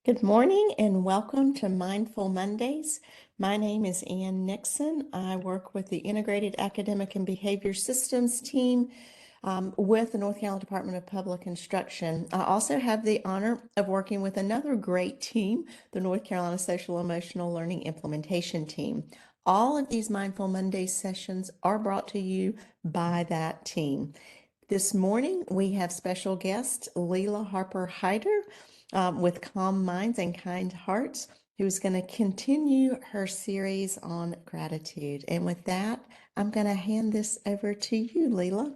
Good morning and welcome to Mindful Mondays. My name is Ann Nixon. I work with the Integrated Academic and Behavior Systems team with the North Carolina Department of Public Instruction. I also have the honor of working with another great team, the North Carolina Social Emotional Learning Implementation team. All of these Mindful Mondays sessions are brought to you by that team. This morning, we have special guest Leila Harper Hyder with Calm Minds and Kind Hearts, who's going to continue her series on gratitude. And with that, I'm going to hand this over to you, Leila.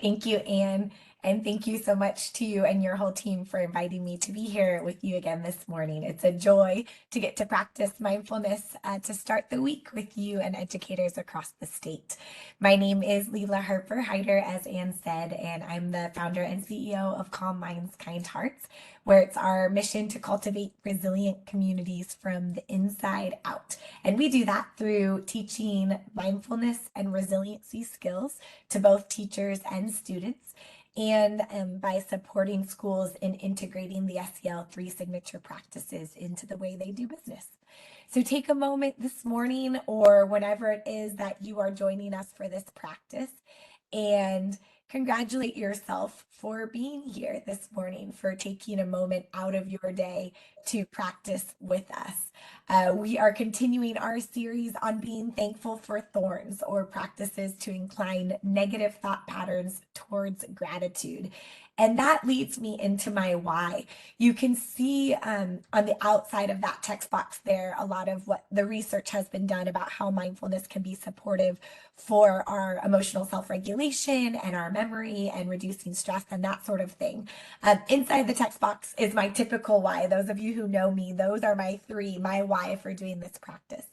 Thank you, Anne. And thank you so much to you and your whole team for inviting me to be here with you again this morning. It's a joy to get to practice mindfulness to start the week with you and educators across the state. My name is Leila Harper Hyder, as Anne said, and I'm the founder and CEO of Calm Minds, Kind Hearts, where it's our mission to cultivate resilient communities from the inside out. And we do that through teaching mindfulness and resiliency skills to both teachers and students, and by supporting schools in integrating the SEL 3 signature practices into the way they do business. So take a moment this morning or whenever it is that you are joining us for this practice and congratulate yourself for being here this morning, for taking a moment out of your day to practice with us. We are continuing our series on being thankful for thorns, or practices to incline negative thought patterns towards gratitude. And that leads me into my why. You can see on the outside of that text box there a lot of what the research has been done about how mindfulness can be supportive for our emotional self-regulation and our memory and reducing stress and that sort of thing. Inside the text box is my typical why. Those of you who know me, those are my why for doing this practice.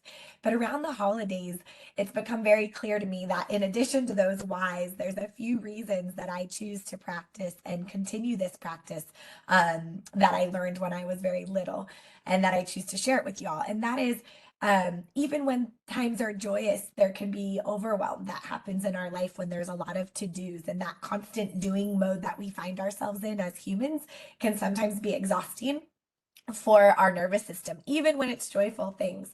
But around the holidays, it's become very clear to me that in addition to those whys, there's a few reasons that I choose to practice and continue this practice that I learned when I was very little, and that I choose to share it with y'all. And that is, even when times are joyous, there can be overwhelm that happens in our life when there's a lot of to-dos, and that constant doing mode that we find ourselves in as humans can sometimes be exhausting for our nervous system, even when it's joyful things.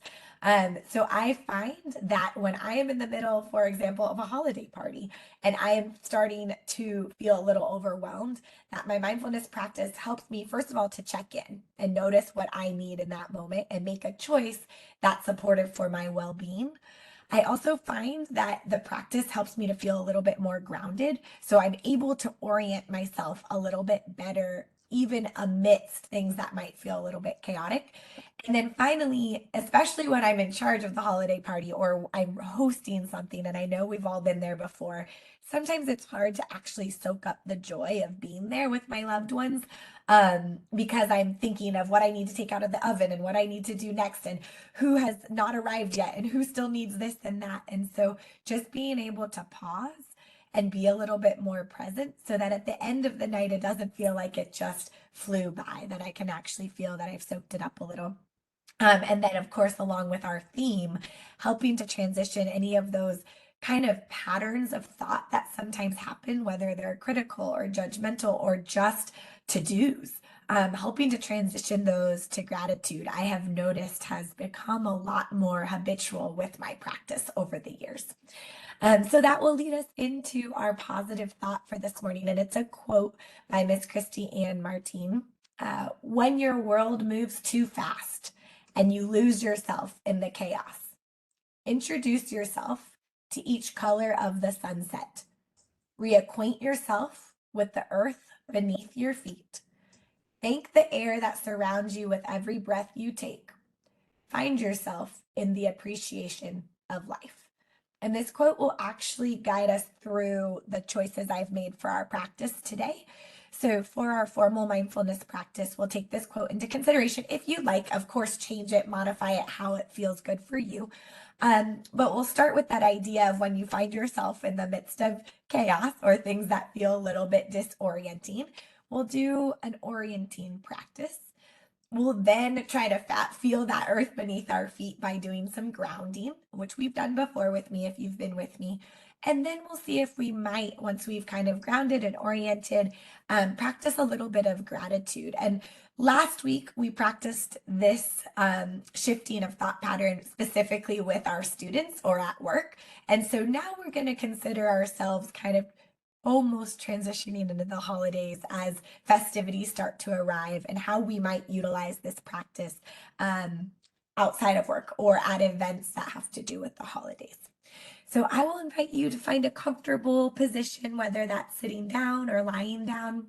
So I find that when I am in the middle, for example, of a holiday party, and I am starting to feel a little overwhelmed, that my mindfulness practice helps me, first of all, to check in and notice what I need in that moment and make a choice that's supportive for my well-being. I also find that the practice helps me to feel a little bit more grounded. So I'm able to orient myself a little bit better, even amidst things that might feel a little bit chaotic. And then finally, especially when I'm in charge of the holiday party or I'm hosting something, and I know we've all been there before, sometimes it's hard to actually soak up the joy of being there with my loved ones, because I'm thinking of what I need to take out of the oven and what I need to do next and who has not arrived yet and who still needs this and that. And so just being able to pause and be a little bit more present so that at the end of the night, it doesn't feel like it just flew by, that I can actually feel that I've soaked it up a little. And then, of course, along with our theme, helping to transition any of those kind of patterns of thought that sometimes happen, whether they're critical or judgmental or just to dos. Helping to transition those to gratitude, I have noticed has become a lot more habitual with my practice over the years. So that will lead us into our positive thought for this morning. And it's a quote by Miss Christy Ann Martin. When your world moves too fast and you lose yourself in the chaos, introduce yourself to each color of the sunset. Reacquaint yourself with the earth beneath your feet. Thank the air that surrounds you with every breath you take. Find yourself in the appreciation of life. And this quote will actually guide us through the choices I've made for our practice today. So for our formal mindfulness practice, we'll take this quote into consideration. If you'd like, of course, change it, modify it, how it feels good for you. But we'll start with that idea of when you find yourself in the midst of chaos or things that feel a little bit disorienting. We'll do an orienting practice. We'll then try to feel that earth beneath our feet by doing some grounding, which we've done before with me if you've been with me. And then we'll see if we might, once we've kind of grounded and oriented, practice a little bit of gratitude. And Last week, we practiced this shifting of thought pattern specifically with our students or at work. And so now we're going to consider ourselves kind of almost transitioning into the holidays as festivities start to arrive and how we might utilize this practice outside of work or at events that have to do with the holidays. So I will invite you to find a comfortable position, whether that's sitting down or lying down.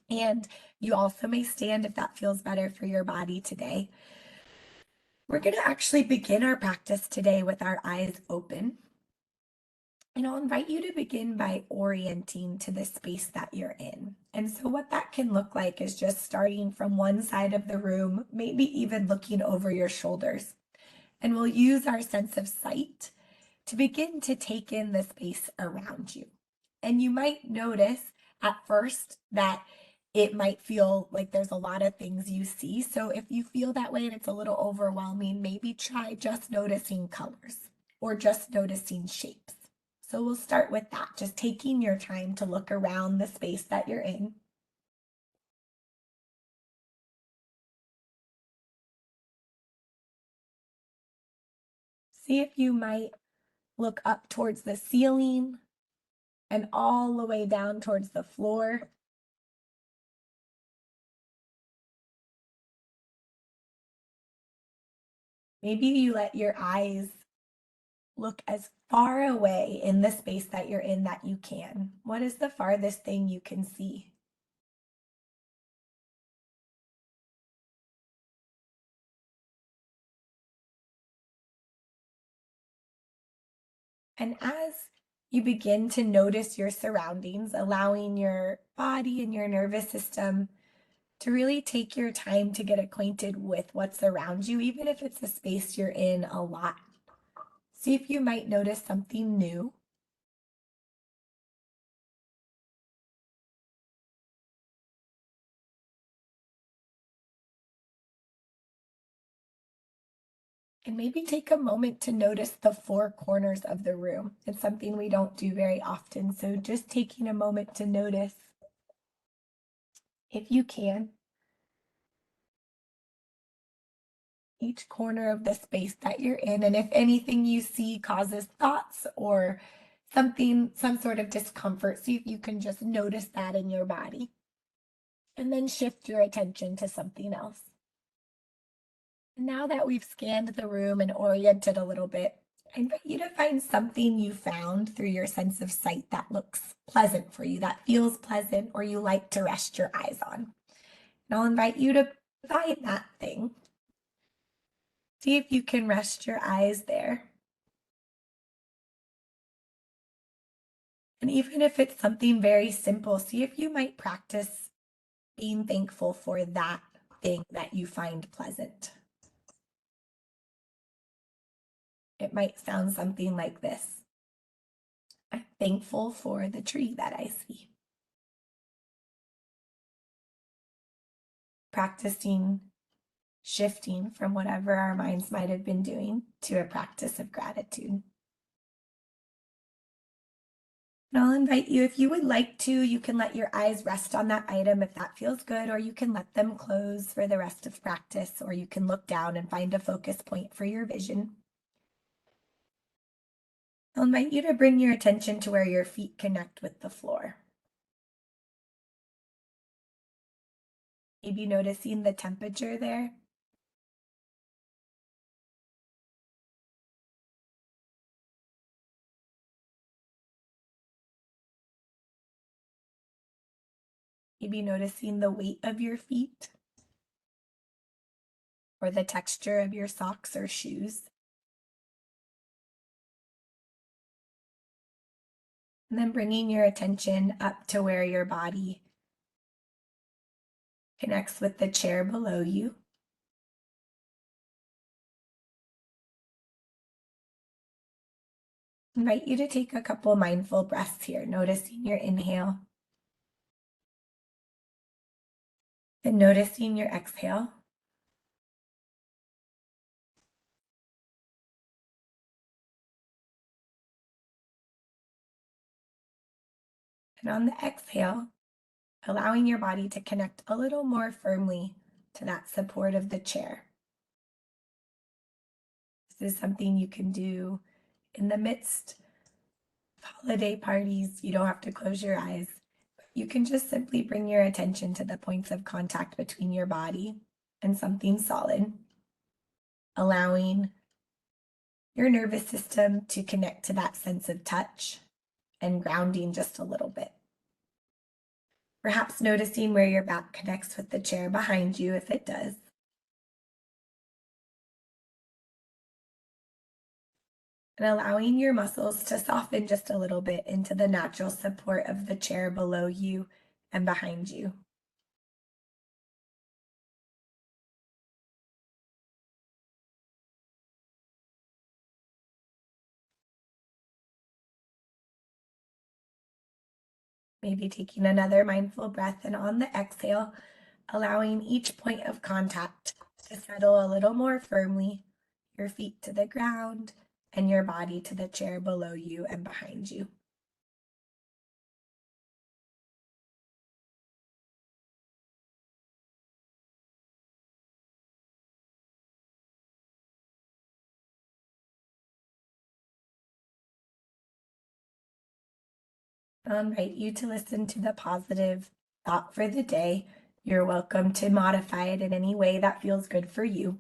And you also may stand if that feels better for your body today. We're going to actually begin our practice today with our eyes open. And I'll invite you to begin by orienting to the space that you're in. And so, what that can look like is just starting from one side of the room, maybe even looking over your shoulders. And we'll use our sense of sight to begin to take in the space around you. And you might notice at first that it might feel like there's a lot of things you see. So if you feel that way and it's a little overwhelming, maybe try just noticing colors or just noticing shapes. So we'll start with that, just taking your time to look around the space that you're in. See if you might look up towards the ceiling and all the way down towards the floor. Maybe you let your eyes look as far away in the space that you're in that you can. What is the farthest thing you can see? And as you begin to notice your surroundings, allowing your body and your nervous system to really take your time to get acquainted with what's around you, even if it's a space you're in a lot. See if you might notice something new. And maybe take a moment to notice the four corners of the room. It's something we don't do very often. So just taking a moment to notice, if you can, each corner of the space that you're in. And if anything you see causes thoughts or something, some sort of discomfort, see if you can just notice that in your body. And then shift your attention to something else. Now that we've scanned the room and oriented a little bit, I invite you to find something you found through your sense of sight that looks pleasant for you, that feels pleasant, or you like to rest your eyes on. And I'll invite you to find that thing. See if you can rest your eyes there. And even if it's something very simple, see if you might practice being thankful for that thing that you find pleasant. It might sound something like this. I'm thankful for the tree that I see. Practicing shifting from whatever our minds might have been doing to a practice of gratitude. And I'll invite you, if you would like to, you can let your eyes rest on that item if that feels good, or you can let them close for the rest of practice, or you can look down and find a focus point for your vision. I'll invite you to bring your attention to where your feet connect with the floor. Maybe noticing the temperature there. Maybe noticing the weight of your feet or the texture of your socks or shoes. And then bringing your attention up to where your body connects with the chair below you. Invite you to take a couple mindful breaths here, noticing your inhale and noticing your exhale. And on the exhale, allowing your body to connect a little more firmly to that support of the chair. This is something you can do in the midst of holiday parties. You don't have to close your eyes. You can just simply bring your attention to the points of contact between your body and something solid, allowing your nervous system to connect to that sense of touch and grounding just a little bit. Perhaps noticing where your back connects with the chair behind you, if it does. And allowing your muscles to soften just a little bit into the natural support of the chair below you and behind you. Maybe taking another mindful breath, and on the exhale, allowing each point of contact to settle a little more firmly, your feet to the ground and your body to the chair below you and behind you. I'll invite you to listen to the positive thought for the day. You're welcome to modify it in any way that feels good for you.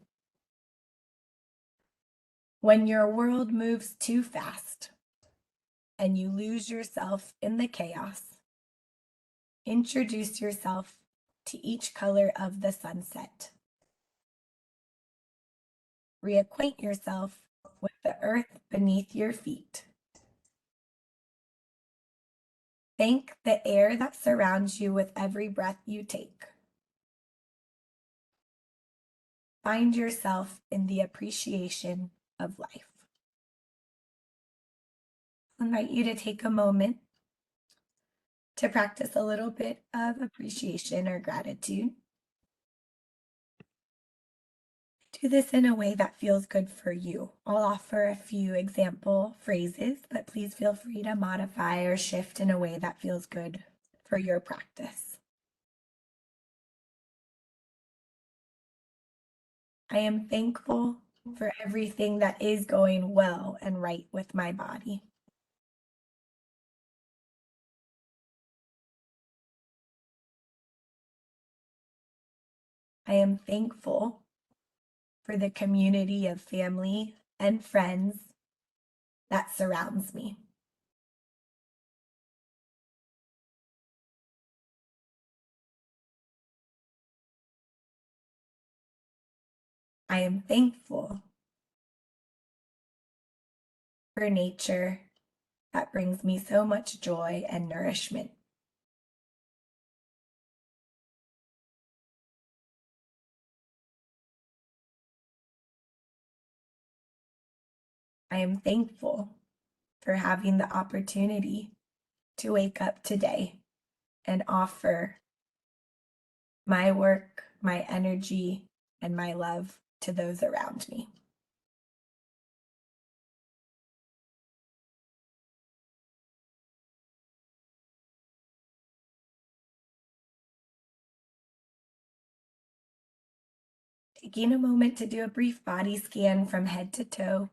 When your world moves too fast and you lose yourself in the chaos, introduce yourself to each color of the sunset. Reacquaint yourself with the earth beneath your feet. Thank the air that surrounds you with every breath you take. Find yourself in the appreciation of life. I invite you to take a moment to practice a little bit of appreciation or gratitude. Do this in a way that feels good for you. I'll offer a few example phrases, but please feel free to modify or shift in a way that feels good for your practice. I am thankful for everything that is going well and right with my body. I am thankful for the community of family and friends that surrounds me. I am thankful for nature that brings me so much joy and nourishment. I am thankful for having the opportunity to wake up today and offer my work, my energy, and my love to those around me. Taking a moment to do a brief body scan from head to toe,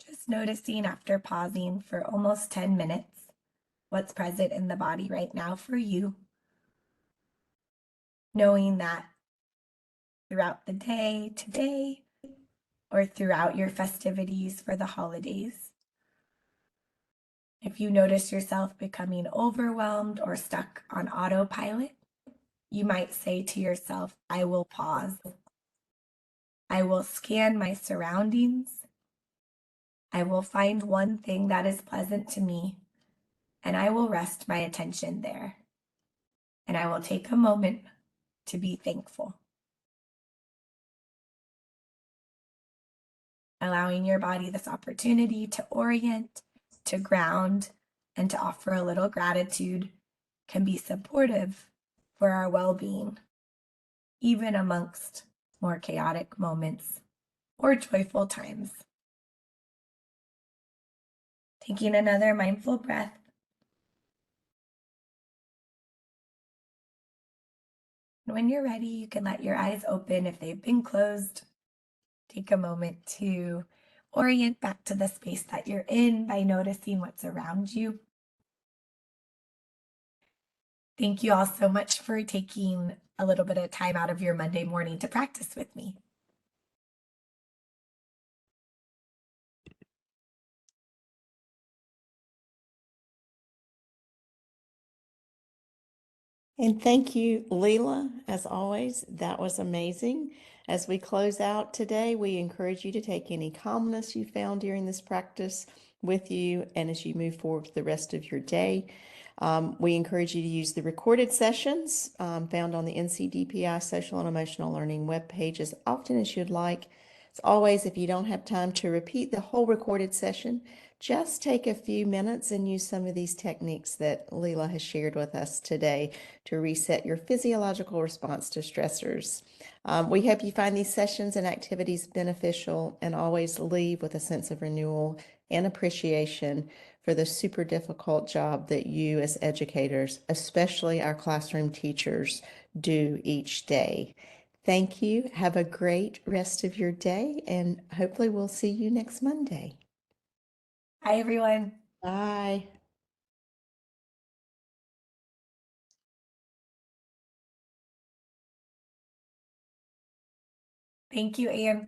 just noticing after pausing for almost 10 minutes what's present in the body right now for you. Knowing that throughout the day, today, or throughout your festivities for the holidays, if you notice yourself becoming overwhelmed or stuck on autopilot, you might say to yourself, I will pause. I will scan my surroundings. I will find one thing that is pleasant to me, and I will rest my attention there. And I will take a moment to be thankful. Allowing your body this opportunity to orient, to ground, and to offer a little gratitude can be supportive for our well-being, even amongst more chaotic moments or joyful times. Taking another mindful breath. When you're ready, you can let your eyes open if they've been closed. Take a moment to orient back to the space that you're in by noticing what's around you. Thank you all so much for taking a little bit of time out of your Monday morning to practice with me. And thank you, Leela, as always. That was amazing. As we close out today, we encourage you to take any calmness you found during this practice with you and as you move forward with the rest of your day. We encourage you to use the recorded sessions found on the NCDPI Social and Emotional Learning webpage as often as you'd like. As always, if you don't have time to repeat the whole recorded session, just take a few minutes and use some of these techniques that Leela has shared with us today to reset your physiological response to stressors. We hope you find these sessions and activities beneficial and always leave with a sense of renewal and appreciation for the super difficult job that you as educators, especially our classroom teachers, do each day. Thank you. Have a great rest of your day, and hopefully we'll see you next Monday. Hi, everyone. Bye. Thank you, Anne.